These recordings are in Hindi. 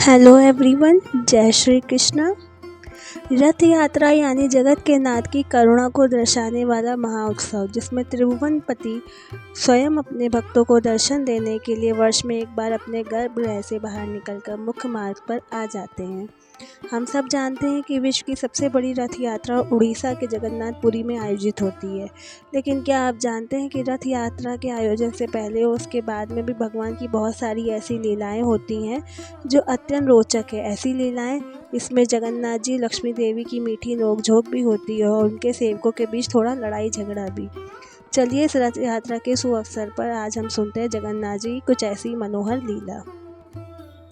हेलो एवरीवन, जय श्री कृष्णा। रथ यात्रा यानी जगत के नाथ की करुणा को दर्शाने वाला महाउत्सव, जिसमें त्रिभुवनपति स्वयं अपने भक्तों को दर्शन देने के लिए वर्ष में एक बार अपने गर्भगृह से बाहर निकलकर मुख्य मार्ग पर आ जाते हैं। हम सब जानते हैं कि विश्व की सबसे बड़ी रथ यात्रा उड़ीसा के जगन्नाथपुरी में आयोजित होती है। लेकिन क्या आप जानते हैं कि रथ यात्रा के आयोजन से पहले और उसके बाद में भी भगवान की बहुत सारी ऐसी लीलाएं होती हैं जो अत्यंत रोचक है। ऐसी लीलाएं, इसमें जगन्नाथ जी लक्ष्मी देवी की मीठी नोक-झोंक भी होती है और उनके सेवकों के बीच थोड़ा लड़ाई झगड़ा भी। चलिए इस रथ यात्रा के शुभ अवसर पर आज हम सुनते हैं जगन्नाथ जी की कुछ ऐसी मनोहर लीला।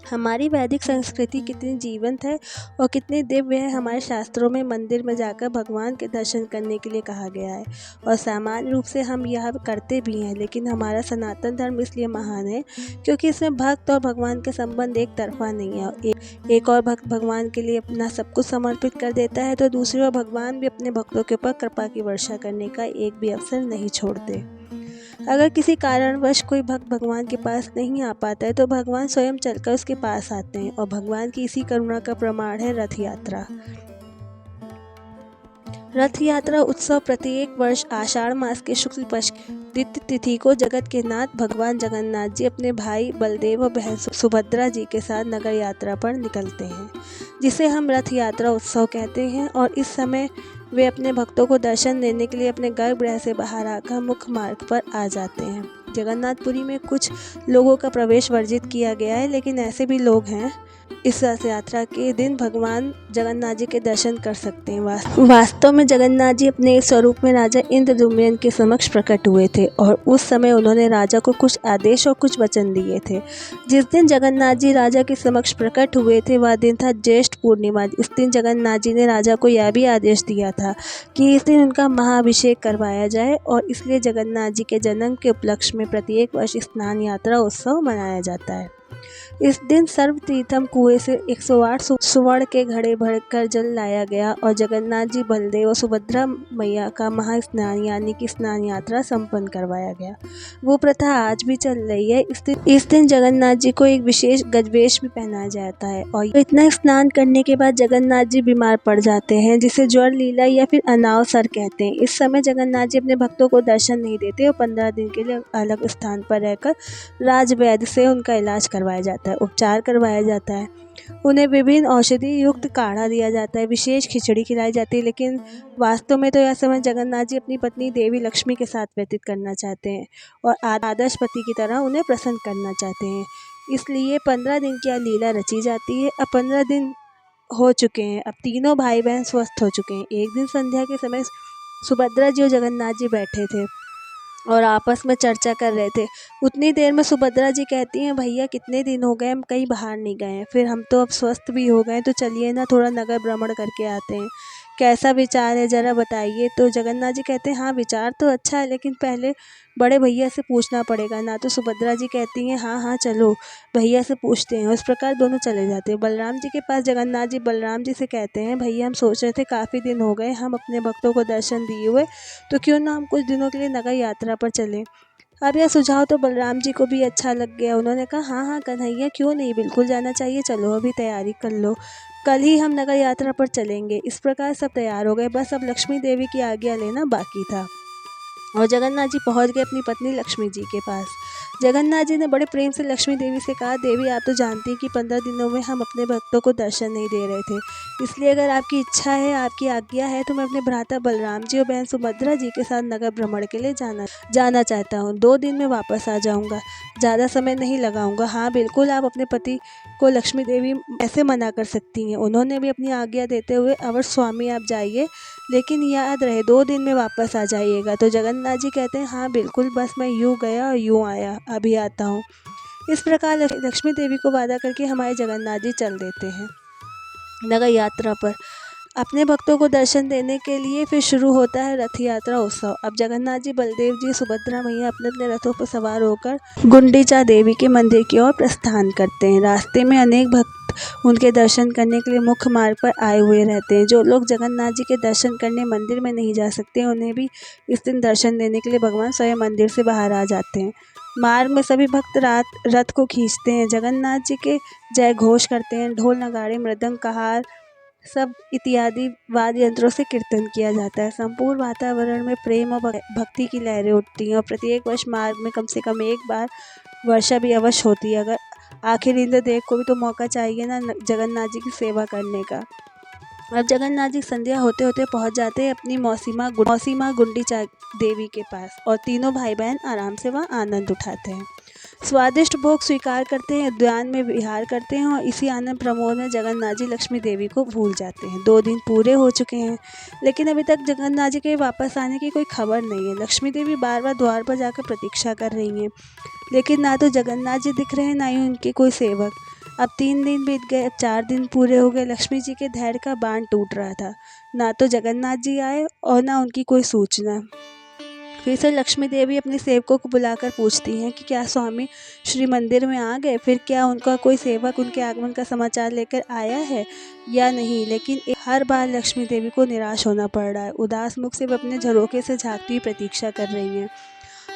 हमारी वैदिक संस्कृति कितनी जीवंत है और कितनी दिव्य है। हमारे शास्त्रों में मंदिर में जाकर भगवान के दर्शन करने के लिए कहा गया है और सामान्य रूप से हम यह करते भी हैं। लेकिन हमारा सनातन धर्म इसलिए महान है क्योंकि इसमें भक्त और भगवान का संबंध एक तरफा नहीं है। एक और भक्त भगवान के लिए अपना सब कुछ समर्पित कर देता है तो दूसरी ओर भगवान भी अपने भक्तों के ऊपर कृपा की वर्षा करने का एक भी अवसर नहीं छोड़ते। अगर किसी कारणवश कोई भक्त भगवान के पास नहीं आ पाता है तो भगवान स्वयं चलकर उसके पास आते हैं और भगवान की इसी करुणा का प्रमाण है रथ यात्रा। रथ यात्रा उत्सव प्रत्येक वर्ष आषाढ़ मास के शुक्ल पक्ष द्वितीय तिथि को जगत के नाथ भगवान जगन्नाथ जी अपने भाई बलदेव और बहन सुभद्रा जी के साथ नगर यात्रा पर निकलते हैं, जिसे हम रथ यात्रा उत्सव कहते हैं। और इस समय वे अपने भक्तों को दर्शन देने के लिए अपने गर्भगृह से बाहर आकर मुख्य मार्ग पर आ जाते हैं। जगन्नाथपुरी में कुछ लोगों का प्रवेश वर्जित किया गया है, लेकिन ऐसे भी लोग हैं इस रथ यात्रा के दिन भगवान जगन्नाथ जी के दर्शन कर सकते हैं। वास्तव में जगन्नाथ जी अपने स्वरूप में राजा इंद्रद्युम्न के समक्ष प्रकट हुए थे और उस समय उन्होंने राजा को कुछ आदेश और कुछ वचन दिए थे। जिस दिन जगन्नाथ जी राजा के समक्ष प्रकट हुए थे वह दिन था ज्येष्ठ पूर्णिमा। इस दिन जगन्नाथ जी ने राजा को यह भी आदेश दिया था कि इस दिन उनका महाअभिषेक करवाया जाए और इसलिए जगन्नाथ जी के जन्म के उपलक्ष्य में प्रत्येक वर्ष स्नान यात्रा उत्सव मनाया जाता है। इस दिन सर्वतीर्थम कुएं से 108 सुवर्ण के घड़े भरकर जल लाया गया और जगन्नाथ जी बलदेव और सुभद्रा मैया का महास्नान यानी कि स्नान यात्रा संपन्न करवाया गया। वो प्रथा आज भी चल रही है। इस दिन जगन्नाथ जी को एक विशेष गजवेश भी पहनाया जाता है और इतना स्नान करने के बाद जगन्नाथ जी बीमार पड़ जाते हैं, जिसे ज्वर लीला या फिर अनावसर कहते हैं। इस समय जगन्नाथ जी अपने भक्तों को दर्शन नहीं देते और 15 दिन के लिए अलग स्थान पर रहकर राजवैद्य से उनका इलाज करवाया जाता है, उपचार करवाया जाता है। उन्हें विभिन्न औषधि युक्त काढ़ा दिया जाता है, विशेष खिचड़ी खिलाई जाती है। लेकिन वास्तव में तो यह समय जगन्नाथ जी अपनी पत्नी देवी लक्ष्मी के साथ व्यतीत करना चाहते हैं और आदर्श पति की तरह उन्हें प्रसन्न करना चाहते हैं। इसलिए 15 दिन की लीला रची जाती है। अब 15 दिन हो चुके हैं। अब तीनों भाई बहन स्वस्थ हो चुके हैं। एक दिन संध्या के समय सुभद्रा जी और जगन्नाथ जी बैठे थे और आपस में चर्चा कर रहे थे। उतनी देर में सुभद्रा जी कहती हैं, भैया कितने दिन हो गए हम कहीं बाहर नहीं गए हैं, फिर हम तो अब स्वस्थ भी हो गए तो चलिए ना थोड़ा नगर भ्रमण करके आते हैं। कैसा विचार है ज़रा बताइए। तो जगन्नाथ जी कहते हैं, हाँ विचार तो अच्छा है, लेकिन पहले बड़े भैया से पूछना पड़ेगा ना। तो सुभद्रा जी कहती हैं, हाँ हाँ चलो भैया से पूछते हैं। इस प्रकार दोनों चले जाते हैं। बलराम जी के पास जगन्नाथ जी बलराम जी से कहते हैं, भैया हम सोच रहे थे काफ़ी दिन हो गए हम अपने भक्तों को दर्शन दिए हुए, तो क्यों ना हम कुछ दिनों के लिए नगर यात्रा पर चलें। अब यह सुझाव तो बलराम जी को भी अच्छा लग गया। उन्होंने कहा, हाँ हाँ कन्हैया क्यों नहीं, बिल्कुल जाना चाहिए, चलो अभी तैयारी कर लो, कल ही हम नगर यात्रा पर चलेंगे। इस प्रकार सब तैयार हो गए, बस अब लक्ष्मी देवी की आज्ञा लेना बाकी था और जगन्नाथ जी पहुंच गए अपनी पत्नी लक्ष्मी जी के पास। जगन्नाथ जी ने बड़े प्रेम से लक्ष्मी देवी से कहा, देवी आप तो जानती हैं कि 15 दिनों में हम अपने भक्तों को दर्शन नहीं दे रहे थे, इसलिए अगर आपकी इच्छा है, आपकी आज्ञा है तो मैं अपने भ्राता बलराम जी और बहन सुभद्रा जी के साथ नगर भ्रमण के लिए जाना चाहता हूँ। 2 दिन में वापस आ जाऊँगा, ज़्यादा समय नहीं लगाऊंगा। हाँ बिल्कुल, आप अपने पति को लक्ष्मी देवी ऐसे मना कर सकती हैं। उन्होंने भी अपनी आज्ञा देते हुए, अवश्य स्वामी आप जाइए, लेकिन याद रहे 2 दिन में वापस आ जाइएगा। तो जगन्नाथ जी कहते हैं, हाँ बिल्कुल, बस मैं यूँ गया और यूँ आया, अभी आता हूँ। इस प्रकार लक्ष्मी देवी को वादा करके हमारे जगन्नाथ जी चल देते हैं नगर यात्रा पर अपने भक्तों को दर्शन देने के लिए। फिर शुरू होता है रथ यात्रा उत्सव। अब जगन्नाथ जी बलदेव जी सुभद्रा मैया अपने अपने रथों पर सवार होकर गुंडिचा देवी के मंदिर की ओर प्रस्थान करते हैं। रास्ते में अनेक भक्त उनके दर्शन करने के लिए मुख्य मार्ग पर आए हुए रहते हैं। जो लोग जगन्नाथ जी के दर्शन करने मंदिर में नहीं जा सकते उन्हें भी इस दिन दर्शन देने के लिए भगवान स्वयं मंदिर से बाहर आ जाते हैं। मार्ग में सभी भक्त रथ को खींचते हैं, जगन्नाथ जी के जय घोष करते हैं। ढोल नगाड़े मृदंग कहार सब इत्यादि वाद्य यंत्रों से कीर्तन किया जाता है। संपूर्ण वातावरण में प्रेम और भक्ति की लहरें उठती हैं और प्रत्येक वर्ष मार्ग में कम से कम एक बार वर्षा भी अवश्य होती है। अगर आखिर इंद्रदेव को भी तो मौका चाहिए ना जगन्नाथ जी की सेवा करने का। अब जगन्नाथ जी संध्या होते होते पहुंच जाते हैं अपनी मौसी माँ गुंडीचा देवी के पास और तीनों भाई बहन आराम से वहाँ आनंद उठाते हैं, स्वादिष्ट भोग स्वीकार करते हैं, उद्यान में विहार करते हैं और इसी आनंद प्रमोद में जगन्नाथ जी लक्ष्मी देवी को भूल जाते हैं। 2 दिन पूरे हो चुके हैं लेकिन अभी तक जगन्नाथ जी के वापस आने की कोई खबर नहीं है। लक्ष्मी देवी बार बार द्वार पर जाकर प्रतीक्षा कर रही हैं लेकिन ना तो जगन्नाथ जी दिख रहे हैं ना ही उनके कोई सेवक। अब 3 दिन बीत गए, अब 4 दिन पूरे हो गए। लक्ष्मी जी के धैर्य का बांध टूट रहा था, ना तो जगन्नाथ जी आए और ना उनकी कोई सूचना। फिर से लक्ष्मी देवी अपने सेवकों को बुलाकर पूछती हैं कि क्या स्वामी श्री मंदिर में आ गए, फिर क्या उनका कोई सेवक उनके आगमन का समाचार लेकर आया है या नहीं। लेकिन हर बार लक्ष्मी देवी को निराश होना पड़ रहा है। उदास मुख से वे अपने झरोखे से झांकती हुई प्रतीक्षा कर रही हैं।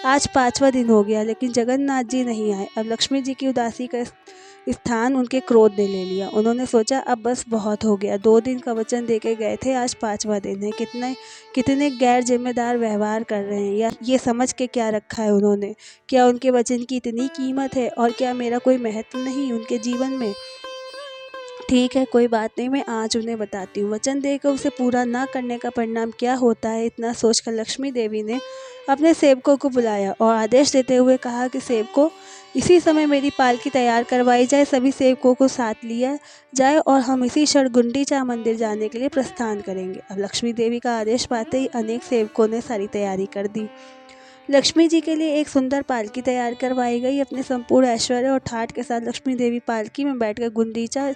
आज 5वां दिन हो गया लेकिन जगन्नाथ जी नहीं आए। अब लक्ष्मी जी की उदासी का स्थान उनके क्रोध ने ले लिया। उन्होंने सोचा अब बस बहुत हो गया, 2 दिन का वचन देके गए थे, आज 5वां दिन है। कितने गैर जिम्मेदार व्यवहार कर रहे हैं, या ये समझ के क्या रखा है उन्होंने। क्या उनके वचन की इतनी कीमत है और क्या मेरा कोई महत्व नहीं उनके जीवन में। ठीक है, कोई बात नहीं, मैं आज उन्हें बताती हूँ वचन देकर उसे पूरा ना करने का परिणाम क्या होता है। इतना सोचकर लक्ष्मी देवी ने अपने सेवकों को बुलाया और आदेश देते हुए कहा कि सेवकों, इसी समय मेरी पालकी तैयार करवाई जाए, सभी सेवकों को साथ लिया जाए और हम इसी क्षण गुंडीचा मंदिर जाने के लिए प्रस्थान करेंगे। अब लक्ष्मी देवी का आदेश पाते ही अनेक सेवकों ने सारी तैयारी कर दी। लक्ष्मी जी के लिए एक सुंदर पालकी तैयार करवाई गई। अपने संपूर्ण ऐश्वर्य और ठाठ के साथ लक्ष्मी देवी पालकी में बैठकर गुंडीचा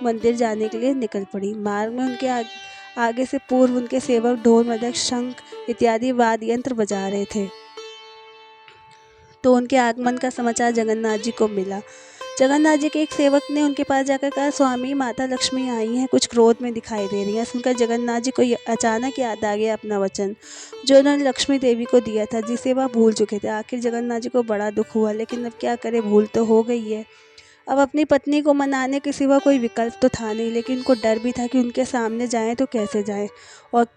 मंदिर जाने के लिए निकल पड़ी। मार्ग में उनके आगे से पूर्व उनके सेवक ढोल मृदंग शंख इत्यादि वाद्य यंत्र बजा रहे थे तो उनके आगमन का समाचार जगन्नाथ जी को मिला। जगन्नाथ जी के एक सेवक ने उनके पास जाकर कहा, स्वामी माता लक्ष्मी आई हैं, कुछ क्रोध में दिखाई दे रही हैं। सुनकर जगन्नाथ जी को अचानक याद आ गया अपना वचन जो उन्होंने लक्ष्मी देवी को दिया था, जिसे वह भूल चुके थे। आखिर जगन्नाथ जी को बड़ा दुख हुआ, लेकिन अब क्या करे, भूल तो हो गई है। अब अपनी पत्नी को मनाने के सिवा कोई विकल्प तो था नहीं, लेकिन उनको डर भी था कि उनके सामने जाएं तो कैसे जाएं, और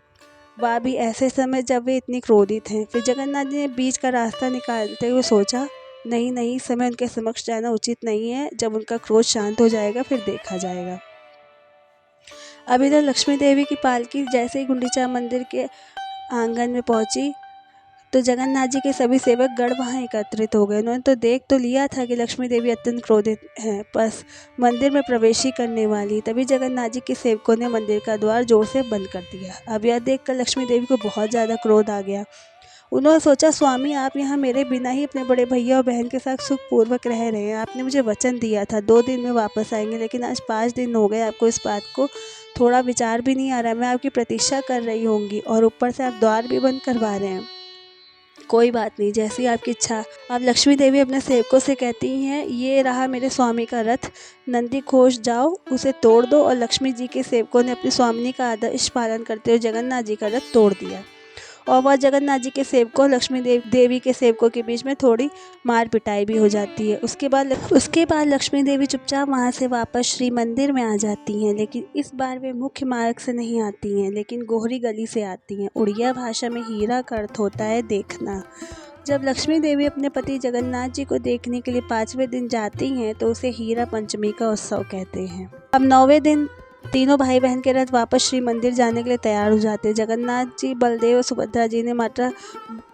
वह भी ऐसे समय जब वे इतनी क्रोधित हैं। फिर जगन्नाथ जी ने बीच का रास्ता निकालते हुए सोचा, नहीं, इस समय उनके समक्ष जाना उचित नहीं है, जब उनका क्रोध शांत हो जाएगा फिर देखा जाएगा। अब इधर लक्ष्मी देवी की पालकी जैसे ही गुंडीचा मंदिर के आंगन में पहुंची तो जगन्नाथ जी के सभी सेवक गण वहाँ एकत्रित हो गए। उन्होंने तो देख तो लिया था कि लक्ष्मी देवी अत्यंत क्रोधित हैं, बस मंदिर में प्रवेश ही करने वाली। तभी जगन्नाथ जी के सेवकों ने मंदिर का द्वार जोर से बंद कर दिया। अब यह देखकर लक्ष्मी देवी को बहुत ज़्यादा क्रोध आ गया। उन्होंने सोचा, स्वामी आप यहाँ मेरे बिना ही अपने बड़े भैया और बहन के साथ सुखपूर्वक रह रहे हैं। आपने मुझे वचन दिया था 2 दिन में वापस आएंगे, लेकिन आज 5 दिन हो गए, आपको इस बात को थोड़ा विचार भी नहीं आ रहा। मैं आपकी प्रतीक्षा कर रही होंगी और ऊपर से आप द्वार भी बंद करवा रहे हैं। कोई बात नहीं, जैसी आपकी इच्छा। अब लक्ष्मी देवी अपने सेवकों से कहती हैं, ये रहा मेरे स्वामी का रथ, नंदी घोष जाओ उसे तोड़ दो। और लक्ष्मी जी के सेवकों ने अपनी स्वामिनी का आदेश पालन करते हुए जगन्नाथ जी का रथ तोड़ दिया और वह जगन्नाथ जी के सेवकों लक्ष्मी देवी के सेवकों के बीच में थोड़ी मार पिटाई भी हो जाती है। उसके बाद लक्ष्मी देवी चुपचाप वहाँ से वापस श्री मंदिर में आ जाती हैं, लेकिन इस बार वे मुख्य मार्ग से नहीं आती हैं, लेकिन गोहरी गली से आती हैं। उड़िया भाषा में हीरा का अर्थ होता है देखना। जब लक्ष्मी देवी अपने पति जगन्नाथ जी को देखने के लिए 5वें दिन जाती हैं तो उसे हीरा पंचमी का उत्सव कहते हैं। अब 9वें दिन तीनों भाई बहन के रथ वापस श्री मंदिर जाने के लिए तैयार हो जाते हैं। जगन्नाथ जी, बलदेव और सुभद्रा जी ने माता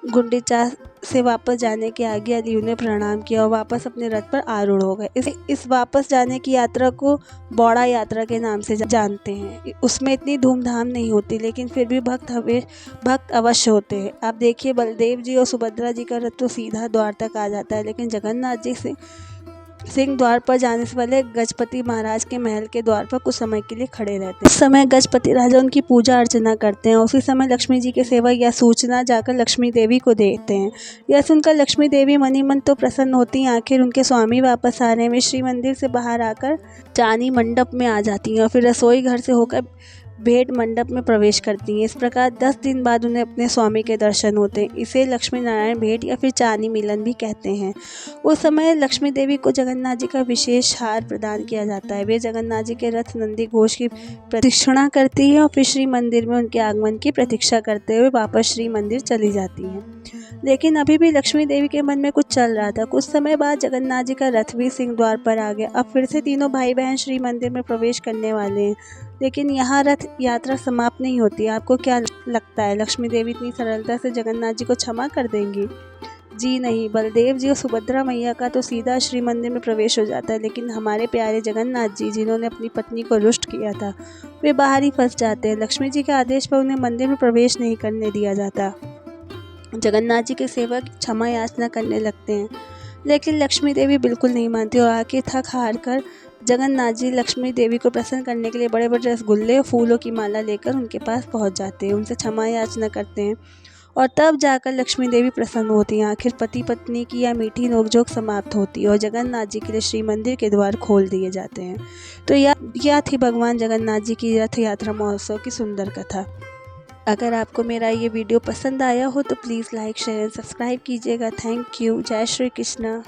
गुंडीचा से वापस जाने की आज्ञा ली, उन्हें प्रणाम किया और वापस अपने रथ पर आरूढ़ हो गए। इस वापस जाने की यात्रा को बौड़ा यात्रा के नाम से जानते हैं। उसमें इतनी धूमधाम नहीं होती, लेकिन फिर भी भक्त अवश्य होते हैं। आप देखिए, बलदेव जी और सुभद्रा जी का रथ तो सीधा द्वार तक आ जाता है, लेकिन जगन्नाथ जी सिंह द्वार पर जाने से पहले गजपति महाराज के महल के द्वार पर कुछ समय के लिए खड़े रहते हैं। इस समय गजपति राजा उनकी पूजा अर्चना करते हैं। उसी समय लक्ष्मी जी के सेवक यह सूचना जाकर लक्ष्मी देवी को देते हैं। यह सुनकर लक्ष्मी देवी मनी मन तो प्रसन्न होती हैं, आखिर उनके स्वामी वापस आ रहे हैं। वे श्री मंदिर से बाहर आकर चानी मंडप में आ जाती हैं और फिर रसोई घर से होकर भेंट मंडप में प्रवेश करती हैं। इस प्रकार 10 दिन बाद उन्हें अपने स्वामी के दर्शन होते हैं। इसे लक्ष्मी नारायण भेंट या फिर चानी मिलन भी कहते हैं। उस समय लक्ष्मी देवी को जगन्नाथ जी का विशेष हार प्रदान किया जाता है। वे जगन्नाथ जी के रथ नंदी घोष की प्रदक्षिणा करती है और फिर श्री मंदिर में उनके आगमन की प्रतीक्षा करते हुए वापस श्री मंदिर चली जाती हैं। लेकिन अभी भी लक्ष्मी देवी के मन में कुछ चल रहा था। कुछ समय बाद जगन्नाथ जी का रथ भी सिंह द्वार पर आ गया। अब फिर से तीनों भाई बहन श्री मंदिर में प्रवेश करने वाले हैं, लेकिन यहाँ रथ यात्रा समाप्त नहीं होती। आपको क्या लगता है, लक्ष्मी देवी इतनी सरलता से जगन्नाथ जी को क्षमा कर देंगी? जी नहीं, बलदेव जी और सुभद्रा मैया का तो सीधा श्री मंदिर में प्रवेश हो जाता है, लेकिन हमारे प्यारे जगन्नाथ जी, जिन्होंने अपनी पत्नी को रुष्ट किया था, वे बाहर ही फंस जाते हैं। लक्ष्मी जी के आदेश पर उन्हें मंदिर में प्रवेश नहीं करने दिया जाता। जगन्नाथ जी के सेवक क्षमा याचना करने लगते हैं, लेकिन लक्ष्मी देवी बिल्कुल नहीं मानती और आखिर थक हार कर जगन्नाथ जी लक्ष्मी देवी को प्रसन्न करने के लिए बड़े बड़े रसगुल्ले और फूलों की माला लेकर उनके पास पहुंच जाते हैं, उनसे क्षमा याचना करते हैं और तब जाकर लक्ष्मी देवी प्रसन्न होती हैं। आखिर पति पत्नी की यह मीठी नोकझोंक समाप्त होती है और जगन्नाथ जी के लिए श्री मंदिर के द्वार खोल दिए जाते हैं। तो यह थी भगवान जगन्नाथ जी की रथ यात्रा महोत्सव की सुंदर कथा। अगर आपको मेरा ये वीडियो पसंद आया हो तो please like share and subscribe कीजिएगा। Thank you. जय श्री कृष्णा।